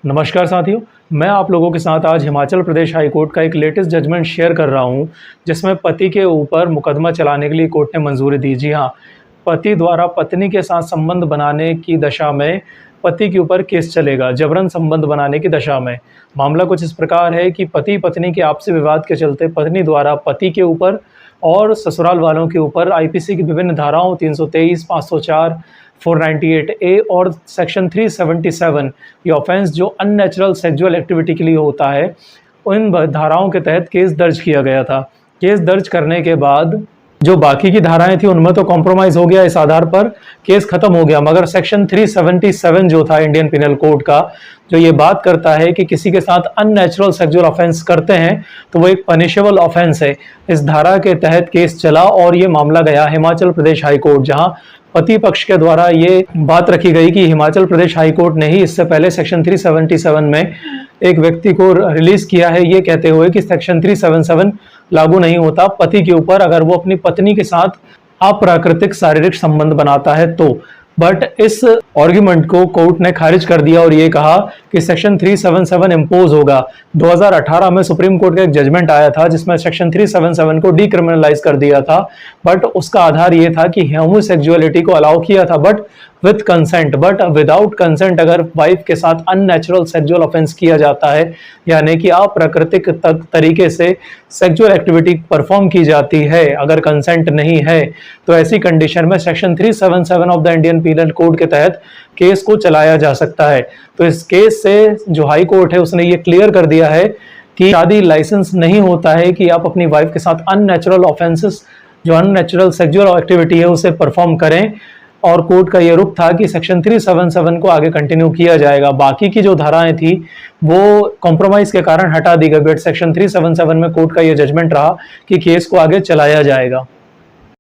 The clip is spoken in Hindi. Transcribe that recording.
नमस्कार साथियों, मैं आप लोगों के साथ आज हिमाचल प्रदेश हाई कोर्ट का एक लेटेस्ट जजमेंट शेयर कर रहा हूं, जिसमें पति के ऊपर मुकदमा चलाने के लिए कोर्ट ने मंजूरी दी। जी हां, पति द्वारा पत्नी के साथ संबंध बनाने की दशा में पति के ऊपर केस चलेगा, जबरन संबंध बनाने की दशा में। मामला कुछ इस प्रकार है कि पति पत्नी के आपसी विवाद के चलते पत्नी द्वारा पति के ऊपर और ससुराल वालों के ऊपर आईपीसी की विभिन्न धाराओं 323, 504, 498 ए और सेक्शन 377 ये ऑफेंस जो अननेचुरल सेक्सुअल एक्टिविटी के लिए होता है, उन धाराओं के तहत केस दर्ज किया गया था। केस दर्ज करने के बाद जो बाकी की धाराएं थी उनमें तो कॉम्प्रोमाइज हो गया, इस आधार पर केस खत्म हो गया। मगर सेक्शन 377 जो था इंडियन पिनल कोड का, जो ये बात करता है कि किसी के साथ अननेचुरल सेक्सुअल ऑफेंस करते हैं तो वो एक पनिशेबल ऑफेंस है। इस धारा के तहत केस चला और ये मामला गया हिमाचल प्रदेश हाई कोर्ट, जहां पति पक्ष के द्वारा ये बात रखी गई कि हिमाचल प्रदेश हाई कोर्ट ने ही इससे पहले सेक्शन 377 में एक व्यक्ति को रिलीज किया है, ये कहते हुए कि सेक्शन 377 लागू नहीं होता पति के ऊपर अगर वो अपनी पत्नी के साथ अप्राकृतिक शारीरिक संबंध बनाता है तो। बट इस आर्ग्यूमेंट को कोर्ट ने खारिज कर दिया और ये कहा कि सेक्शन 377 इम्पोज होगा। 2018 में सुप्रीम कोर्ट का एक जजमेंट आया था जिसमें सेक्शन 377 को डीक्रिमिनलाइज कर दिया था, बट उसका आधार ये था कि होमोसेक्सुअलिटी को अलाउ किया था but with consent. But without consent अगर वाइफ के साथ अननेचुरल सेक्सुअल ऑफेंस किया जाता है, यानी कि अप्राकृतिक तरीके से सेक्सुअल एक्टिविटी परफॉर्म की जाती है, अगर कंसेंट नहीं है, तो ऐसी कंडीशन में section 377 of the Indian penal code के तहत केस को चलाया जा सकता है। तो इस केस से जो हाई कोर्ट है उसने ये क्लियर कर दिया है कि शादी लाइसेंस नहीं होता है कि आप अपनी वाइफ के साथ अननेचुरल ऑफेंसेस, जो अननेचुरल सेक्सुअल एक्टिविटी है, उसे परफॉर्म करें। और कोर्ट का ये रुख था कि सेक्शन 377 को आगे कंटिन्यू किया जाएगा। बाकी की जो धाराएं थी वो कॉम्प्रोमाइज के कारण हटा दी गई, बट सेक्शन 377 में कोर्ट का ये जजमेंट रहा कि केस को आगे चलाया जाएगा।